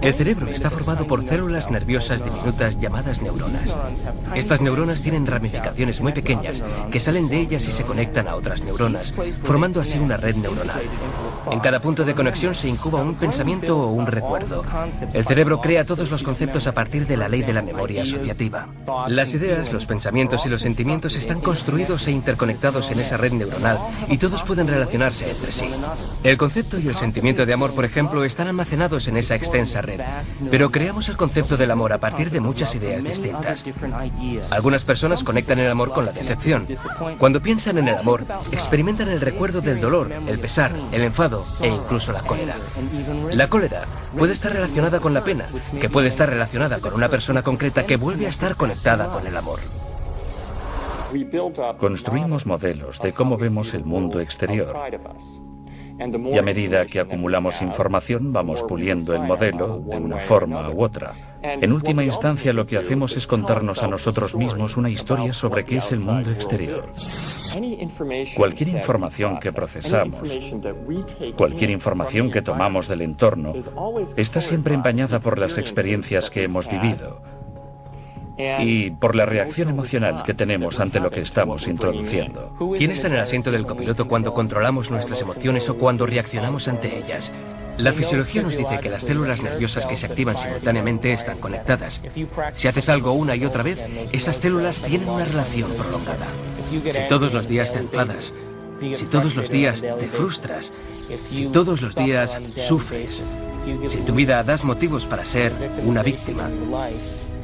El cerebro está formado por células nerviosas diminutas llamadas neuronas. Estas neuronas tienen ramificaciones muy pequeñas que salen de ellas y se conectan a otras neuronas, formando así una red neuronal. En cada punto de conexión se incuba un pensamiento o un recuerdo. El cerebro crea todos los conceptos a partir de la ley de la memoria asociativa. Las ideas, los pensamientos y los sentimientos están construidos e interconectados en esa red neuronal y todos pueden relacionarse entre sí. El concepto y el sentimiento de amor, por ejemplo, están almacenados en esa extensa red, pero creamos el concepto del amor a partir de muchas ideas distintas. Algunas personas conectan el amor con la decepción. Cuando piensan en el amor, experimentan el recuerdo del dolor, el pesar, el enfado e incluso la cólera. La cólera puede estar relacionada con la pena, que puede estar relacionada con una persona concreta que vuelve a estar conectada con el amor. Construimos modelos de cómo vemos el mundo exterior. Y a medida que acumulamos información, vamos puliendo el modelo de una forma u otra. En última instancia, lo que hacemos es contarnos a nosotros mismos una historia sobre qué es el mundo exterior. Cualquier información que procesamos, cualquier información que tomamos del entorno, está siempre empañada por las experiencias que hemos vivido y por la reacción emocional que tenemos ante lo que estamos introduciendo. ¿Quién está en el asiento del copiloto cuando controlamos nuestras emociones o cuando reaccionamos ante ellas? La fisiología nos dice que las células nerviosas que se activan simultáneamente están conectadas. Si haces algo una y otra vez, esas células tienen una relación prolongada. Si todos los días te enfadas, si todos los días te frustras, si todos los días sufres, si en tu vida das motivos para ser una víctima,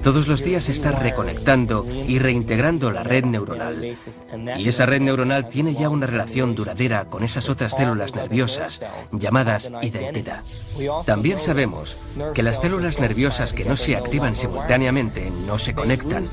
todos los días estás reconectando y reintegrando la red neuronal. Y esa red neuronal tiene ya una relación duradera con esas otras células nerviosas, llamadas identidad. También sabemos que las células nerviosas que no se activan simultáneamente, no se conectan,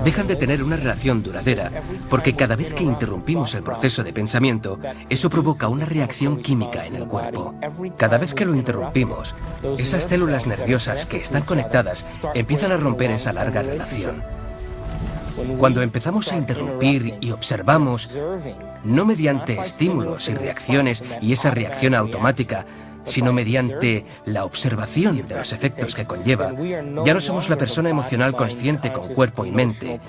dejan de tener una relación duradera, porque cada vez que interrumpimos el proceso de pensamiento, eso provoca una reacción química en el cuerpo. Cada vez que lo interrumpimos, esas células nerviosas que están conectadas empiezan a romper esa larga relación. Cuando empezamos a interrumpir y observamos, no mediante estímulos y reacciones y esa reacción automática, sino mediante la observación de los efectos que conlleva, ya no somos la persona emocional consciente con cuerpo y mente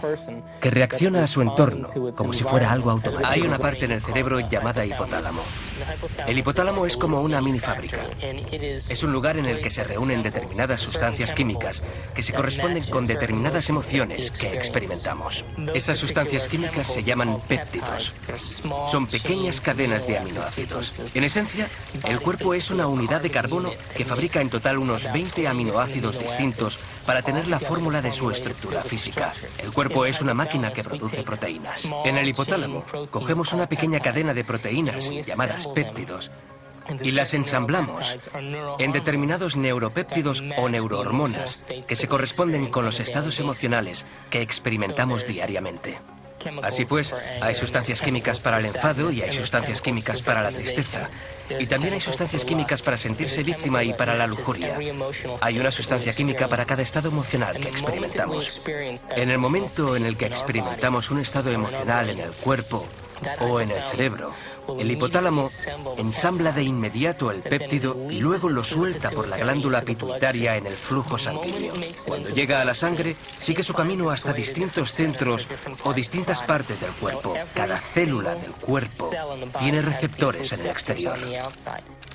que reacciona a su entorno como si fuera algo automático. Hay una parte en el cerebro llamada hipotálamo. El hipotálamo es como una mini fábrica. Es un lugar en el que se reúnen determinadas sustancias químicas que se corresponden con determinadas emociones que experimentamos. Esas sustancias químicas se llaman péptidos. Son pequeñas cadenas de aminoácidos. En esencia, el cuerpo es una unidad de carbono que fabrica en total unos 20 aminoácidos distintos para tener la fórmula de su estructura física. El cuerpo es una máquina que produce proteínas. En el hipotálamo, cogemos una pequeña cadena de proteínas llamadas péptidos y las ensamblamos en determinados neuropéptidos o neurohormonas que se corresponden con los estados emocionales que experimentamos diariamente. Así pues, hay sustancias químicas para el enfado y hay sustancias químicas para la tristeza. Y también hay sustancias químicas para sentirse víctima y para la lujuria. Hay una sustancia química para cada estado emocional que experimentamos. En el momento en el que experimentamos un estado emocional en el cuerpo o en el cerebro, el hipotálamo ensambla de inmediato el péptido y luego lo suelta por la glándula pituitaria en el flujo sanguíneo. Cuando llega a la sangre, sigue su camino hasta distintos centros o distintas partes del cuerpo. Cada célula del cuerpo tiene receptores en el exterior.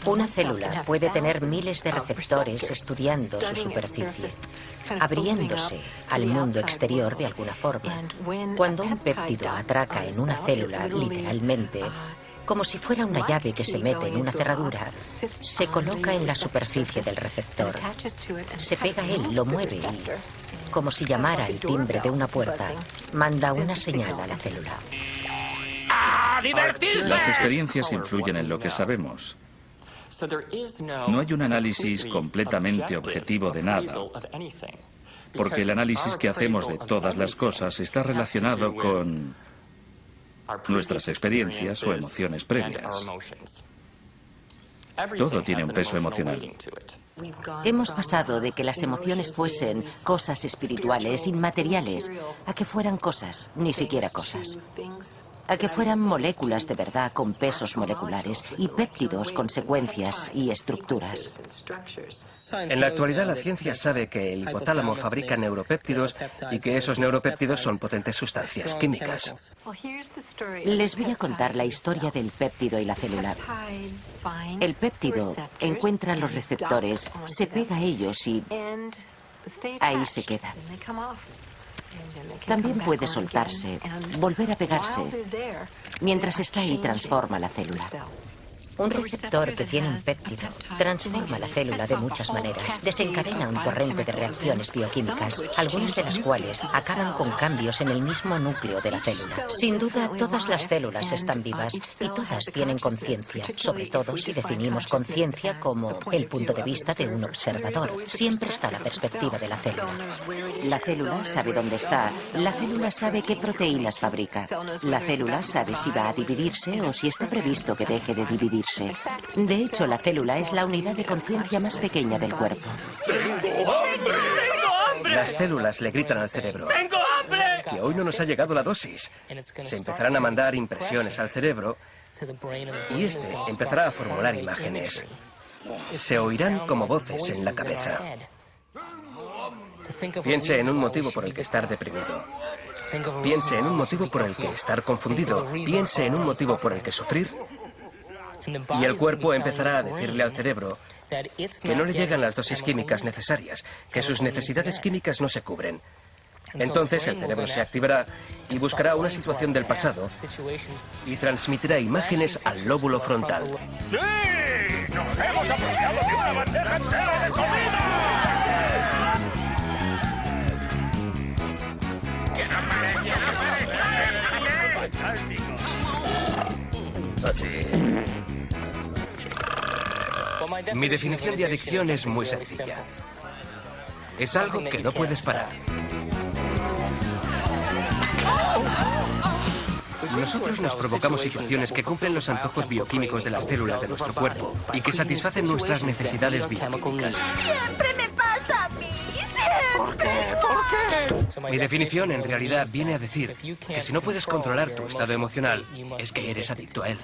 Una célula puede tener miles de receptores estudiando su superficie, abriéndose al mundo exterior de alguna forma. Cuando un péptido atraca en una célula, literalmente, como si fuera una llave que se mete en una cerradura, se coloca en la superficie del receptor. Se pega a él, lo mueve y, como si llamara al timbre de una puerta, manda una señal a la célula. ¡A divertirse! Las experiencias influyen en lo que sabemos. No hay un análisis completamente objetivo de nada, porque el análisis que hacemos de todas las cosas está relacionado con nuestras experiencias o emociones previas. Todo tiene un peso emocional. Hemos pasado de que las emociones fuesen cosas espirituales, inmateriales, a que fueran cosas, ni siquiera cosas. a que fueran moléculas de verdad con pesos moleculares y péptidos con secuencias y estructuras. En la actualidad la ciencia sabe que el hipotálamo fabrica neuropéptidos y que esos neuropéptidos son potentes sustancias químicas. Les voy a contar la historia del péptido y la célula. El péptido encuentra los receptores, se pega a ellos y ahí se queda. También puede soltarse, volver a pegarse. Mientras está ahí, transforma la célula. Un receptor que tiene un péptido transforma la célula de muchas maneras. Desencadena un torrente de reacciones bioquímicas, algunas de las cuales acaban con cambios en el mismo núcleo de la célula. Sin duda, todas las células están vivas y todas tienen conciencia, sobre todo si definimos conciencia como el punto de vista de un observador. Siempre está la perspectiva de la célula. La célula sabe dónde está. La célula sabe qué proteínas fabrica. La célula sabe si va a dividirse o si está previsto que deje de dividirse. De hecho, la célula es la unidad de conciencia más pequeña del cuerpo. ¡Tengo hambre! Las células le gritan al cerebro ¡Tengo hambre! que hoy no nos ha llegado la dosis. Se empezarán a mandar impresiones al cerebro y este empezará a formular imágenes. Se oirán como voces en la cabeza. Piense en un motivo por el que estar deprimido. Piense en un motivo por el que estar confundido. Piense en un motivo por el que sufrir. Y el cuerpo empezará a decirle al cerebro que no le llegan las dosis químicas necesarias, que sus necesidades químicas no se cubren. Entonces el cerebro se activará y buscará una situación del pasado y transmitirá imágenes al lóbulo frontal. ¡Sí! ¡Nos hemos apropiado de una bandeja entera de comida! ¡Que no parece! ¡Fantástico! Así. Mi definición de adicción es muy sencilla. Es algo que no puedes parar. Nosotros nos provocamos situaciones que cumplen los antojos bioquímicos de las células de nuestro cuerpo y que satisfacen nuestras necesidades bioquímicas. ¡Siempre me pasa a mí! ¡Siempre! ¿Por qué? Mi definición en realidad viene a decir que si no puedes controlar tu estado emocional, es que eres adicto a él.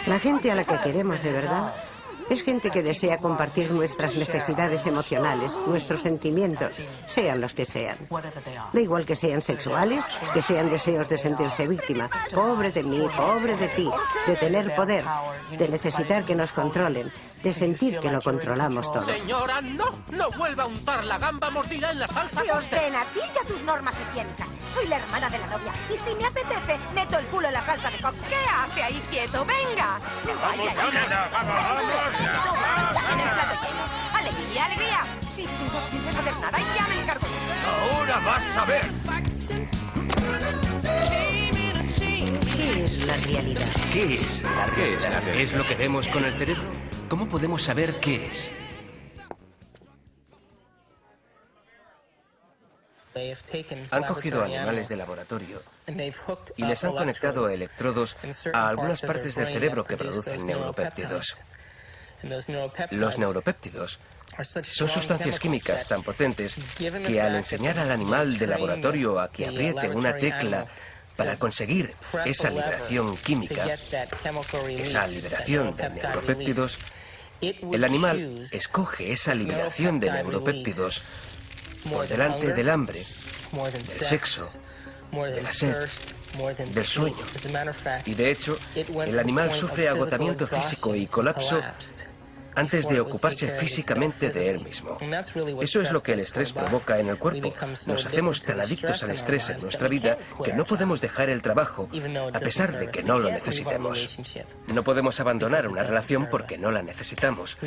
La gente a la que queremos de verdad es gente que desea compartir nuestras necesidades emocionales, nuestros sentimientos, sean los que sean. Da igual que sean sexuales, que sean deseos de sentirse víctima. Pobre de mí, pobre de ti, de tener poder, de necesitar que nos controlen, de sentir que lo controlamos todo. Señora, no vuelva a untar la gamba mordida en la salsa. Dios den a ti y a tus normas higiénicas. Soy la hermana de la novia y si me apetece, meto el culo en la salsa de cóctel. ¿Qué hace ahí quieto? ¡Venga! ¡Vaya, ¡Vamos! En el plato lleno. ¡Alegría, alegría! Si tú no piensas hacer nada, ya me encargo. ¡Ahora vas a ver! ¿Qué es la realidad? ¿Qué es la realidad? ¿Es lo que vemos con el cerebro? ¿Cómo podemos saber qué es? Han cogido animales de laboratorio y les han conectado electrodos a algunas partes del cerebro que producen neuropéptidos. Los neuropéptidos son sustancias químicas tan potentes que al enseñar al animal de laboratorio a que apriete una tecla para conseguir esa liberación química, esa liberación de neuropéptidos, el animal escoge esa liberación de neuropéptidos por delante del hambre, del sexo, de la sed, del sueño. Y de hecho, el animal sufre agotamiento físico y colapso antes de ocuparse físicamente de él mismo. Eso es lo que el estrés provoca en el cuerpo. Nos hacemos tan adictos al estrés en nuestra vida que no podemos dejar el trabajo, a pesar de que no lo necesitemos. No podemos abandonar una relación porque no la necesitamos.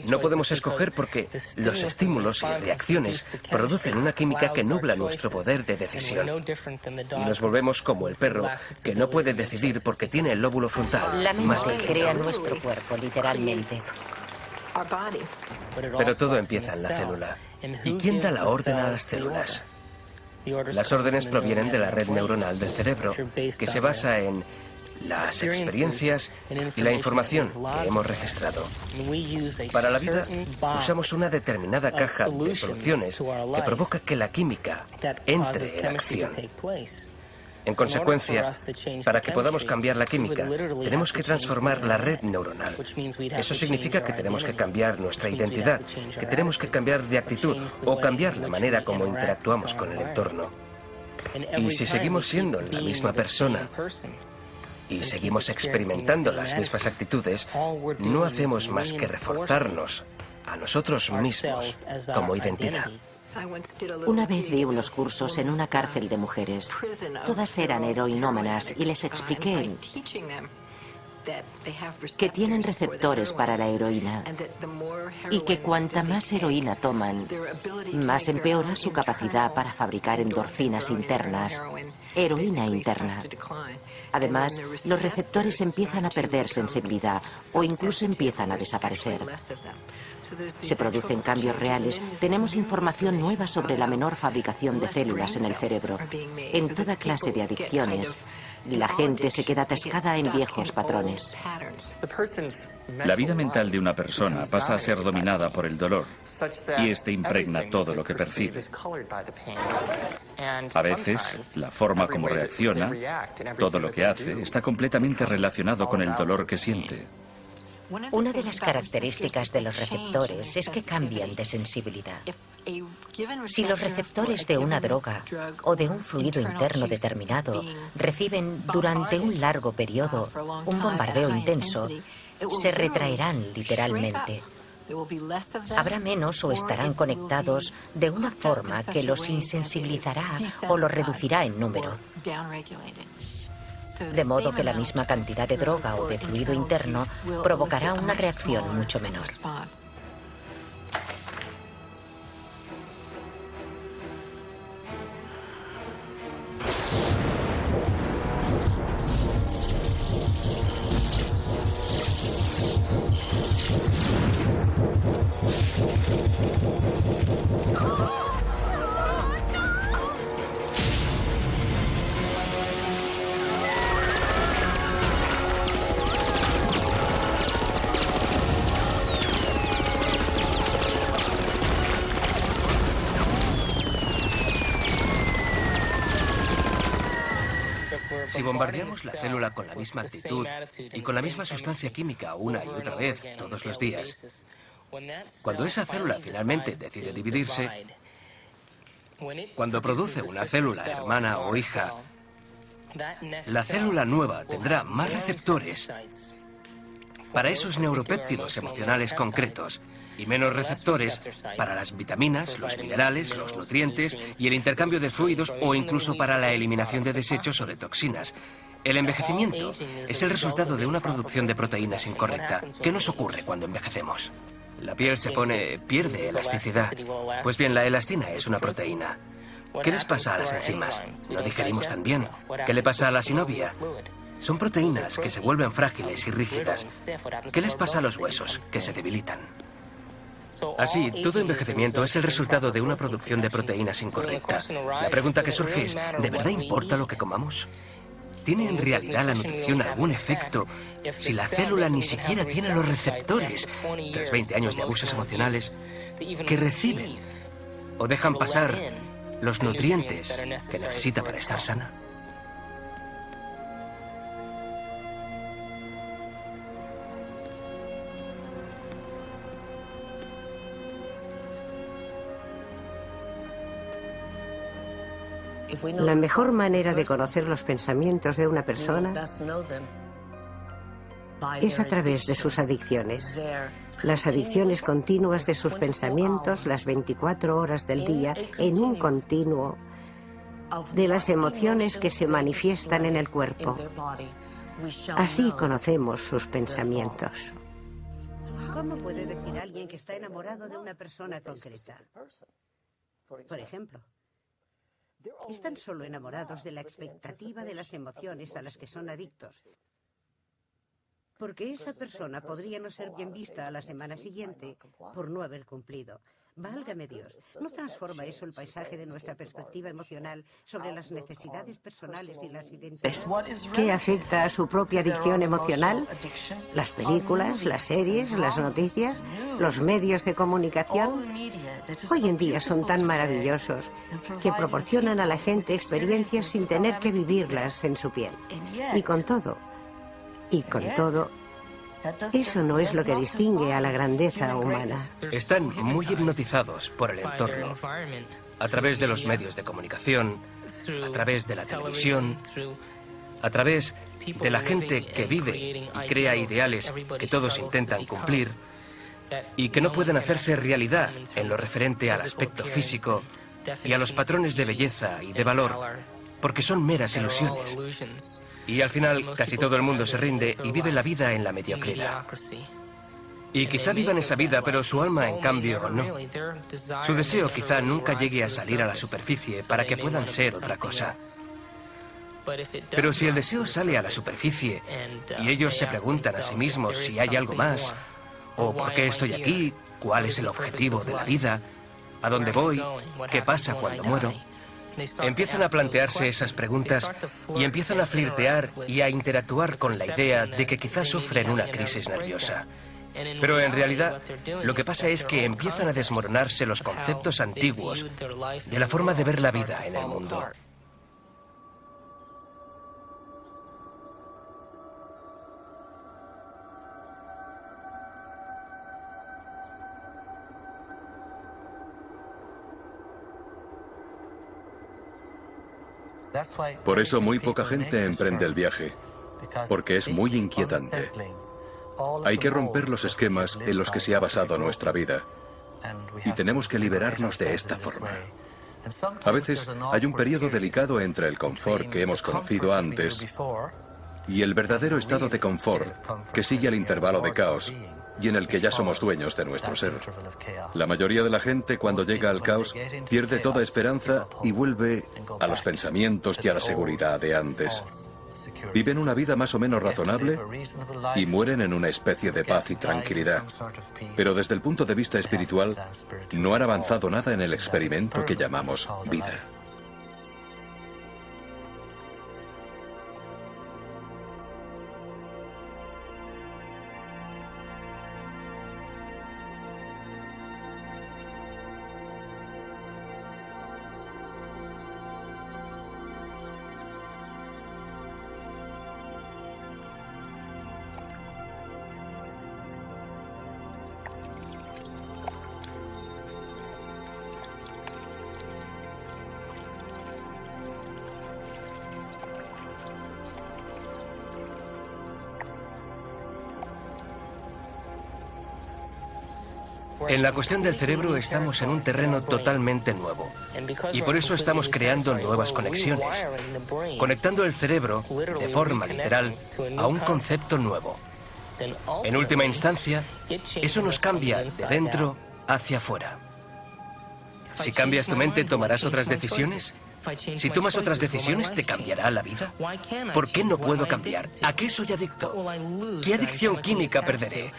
No podemos escoger porque los estímulos y reacciones producen una química que nubla nuestro poder de decisión. Y nos volvemos como el perro, que no puede decidir porque tiene el lóbulo frontal La más mente pequeño. crea nuestro cuerpo, literalmente. Pero todo empieza en la célula. ¿Y quién da la orden a las células? Las órdenes provienen de la red neuronal del cerebro, que se basa en las experiencias y la información que hemos registrado. Para la vida usamos una determinada caja de soluciones que provoca que la química entre en acción. En consecuencia, para que podamos cambiar la química, tenemos que transformar la red neuronal. Eso significa que tenemos que cambiar nuestra identidad, que tenemos que cambiar de actitud o cambiar la manera como interactuamos con el entorno. Y si seguimos siendo la misma persona y seguimos experimentando las mismas actitudes, no hacemos más que reforzarnos a nosotros mismos como identidad. Una vez di unos cursos en una cárcel de mujeres. Todas eran heroinómanas y les expliqué que tienen receptores para la heroína y que cuanta más heroína toman, más empeora su capacidad para fabricar endorfinas internas, heroína interna. Además, los receptores empiezan a perder sensibilidad o incluso empiezan a desaparecer. Se producen cambios reales. Tenemos información nueva sobre la menor fabricación de células en el cerebro. En toda clase de adicciones, la gente se queda atascada en viejos patrones. La vida mental de una persona pasa a ser dominada por el dolor y este impregna todo lo que percibe. A veces, la forma como reacciona, todo lo que hace, está completamente relacionado con el dolor que siente. Una de las características de los receptores es que cambian de sensibilidad. Si los receptores de una droga o de un fluido interno determinado reciben durante un largo periodo un bombardeo intenso, se retraerán literalmente. Habrá menos o estarán conectados de una forma que los insensibilizará o los reducirá en número. De modo que la misma cantidad de droga o de fluido interno provocará una reacción mucho menor. Si bombardeamos la célula con la misma actitud y con la misma sustancia química una y otra vez, todos los días, cuando esa célula finalmente decide dividirse, cuando produce una célula hermana o hija, la célula nueva tendrá más receptores para esos neuropéptidos emocionales concretos y menos receptores para las vitaminas, los minerales, los nutrientes y el intercambio de fluidos o incluso para la eliminación de desechos o de toxinas. El envejecimiento es el resultado de una producción de proteínas incorrecta. ¿Qué nos ocurre cuando envejecemos? La piel pierde elasticidad. Pues bien, la elastina es una proteína. ¿Qué les pasa a las enzimas? No digerimos tan bien. ¿Qué le pasa a la sinovia? Son proteínas que se vuelven frágiles y rígidas. ¿Qué les pasa a los huesos? Que se debilitan. Así, todo envejecimiento es el resultado de una producción de proteínas incorrecta. La pregunta que surge es, ¿de verdad importa lo que comamos? ¿Tiene en realidad la nutrición algún efecto si la célula ni siquiera tiene los receptores, tras 20 años de abusos emocionales, que reciben o dejan pasar los nutrientes que necesita para estar sana? La mejor manera de conocer los pensamientos de una persona es a través de sus adicciones. Las adicciones continuas de sus pensamientos, las 24 horas del día, en un continuo de las emociones que se manifiestan en el cuerpo. Así conocemos sus pensamientos. ¿Cómo puede decir alguien que está enamorado de una persona concreta? Por ejemplo, están solo enamorados de la expectativa de las emociones a las que son adictos. Porque esa persona podría no ser bien vista a la semana siguiente por no haber cumplido. Válgame Dios, ¿no transforma eso el paisaje de nuestra perspectiva emocional sobre las necesidades personales y las identidades? ¿Qué afecta a su propia adicción emocional? Las películas, las series, las noticias, los medios de comunicación. Hoy en día son tan maravillosos que proporcionan a la gente experiencias sin tener que vivirlas en su piel. Y con todo, eso no es lo que distingue a la grandeza humana. Están muy hipnotizados por el entorno, a través de los medios de comunicación, a través de la televisión, a través de la gente que vive y crea ideales que todos intentan cumplir y que no pueden hacerse realidad en lo referente al aspecto físico y a los patrones de belleza y de valor, porque son meras ilusiones. Y al final casi todo el mundo se rinde y vive la vida en la mediocridad. Y quizá vivan esa vida, pero su alma, en cambio, no. Su deseo quizá nunca llegue a salir a la superficie para que puedan ser otra cosa. Pero si el deseo sale a la superficie y ellos se preguntan a sí mismos si hay algo más, o por qué estoy aquí, cuál es el objetivo de la vida, a dónde voy, qué pasa cuando muero, empiezan a plantearse esas preguntas y empiezan a flirtear y a interactuar con la idea de que quizás sufren una crisis nerviosa. Pero en realidad, lo que pasa es que empiezan a desmoronarse los conceptos antiguos de la forma de ver la vida en el mundo. Por eso muy poca gente emprende el viaje, porque es muy inquietante. Hay que romper los esquemas en los que se ha basado nuestra vida, y tenemos que liberarnos de esta forma. A veces hay un periodo delicado entre el confort que hemos conocido antes y el verdadero estado de confort que sigue al intervalo de caos y en el que ya somos dueños de nuestro ser. La mayoría de la gente, cuando llega al caos, pierde toda esperanza y vuelve a los pensamientos y a la seguridad de antes. Viven una vida más o menos razonable y mueren en una especie de paz y tranquilidad. Pero desde el punto de vista espiritual, no han avanzado nada en el experimento que llamamos vida. En la cuestión del cerebro estamos en un terreno totalmente nuevo y por eso estamos creando nuevas conexiones, conectando el cerebro, de forma literal, a un concepto nuevo. En última instancia, eso nos cambia de dentro hacia afuera. Si cambias tu mente, ¿tomarás otras decisiones? Si tomas otras decisiones, ¿te cambiará la vida? ¿Por qué no puedo cambiar? ¿A qué soy adicto? ¿Qué adicción química perderé?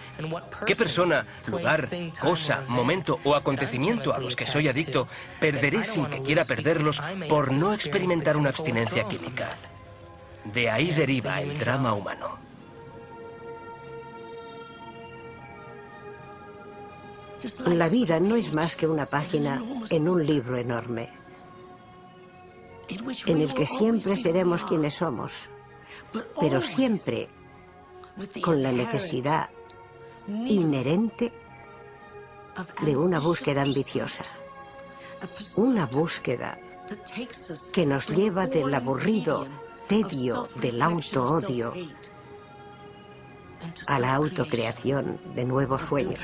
¿Qué persona, lugar, cosa, momento o acontecimiento a los que soy adicto perderé sin que quiera perderlos por no experimentar una abstinencia química? De ahí deriva el drama humano. La vida no es más que una página en un libro enorme, en el que siempre seremos quienes somos, pero siempre con la necesidad inherente de una búsqueda ambiciosa, una búsqueda que nos lleva del aburrido tedio del auto-odio a la autocreación de nuevos sueños.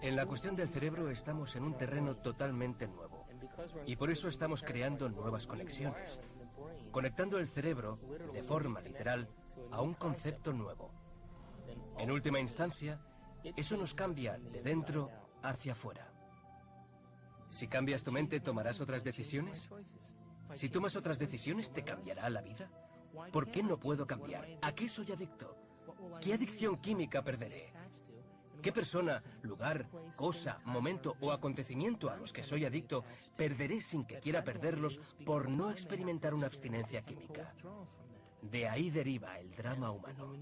En la cuestión del cerebro estamos en un terreno totalmente nuevo y por eso estamos creando nuevas conexiones, conectando el cerebro, de forma literal, a un concepto nuevo. En última instancia, Eso nos cambia de dentro hacia afuera. Si cambias tu mente, ¿tomarás otras decisiones? Si tomas otras decisiones, ¿te cambiará la vida? ¿Por qué no puedo cambiar? ¿A qué soy adicto? ¿Qué adicción química perderé? ¿Qué persona, lugar, cosa, momento o acontecimiento a los que soy adicto perderé sin que quiera perderlos por no experimentar una abstinencia química? De ahí deriva el drama humano.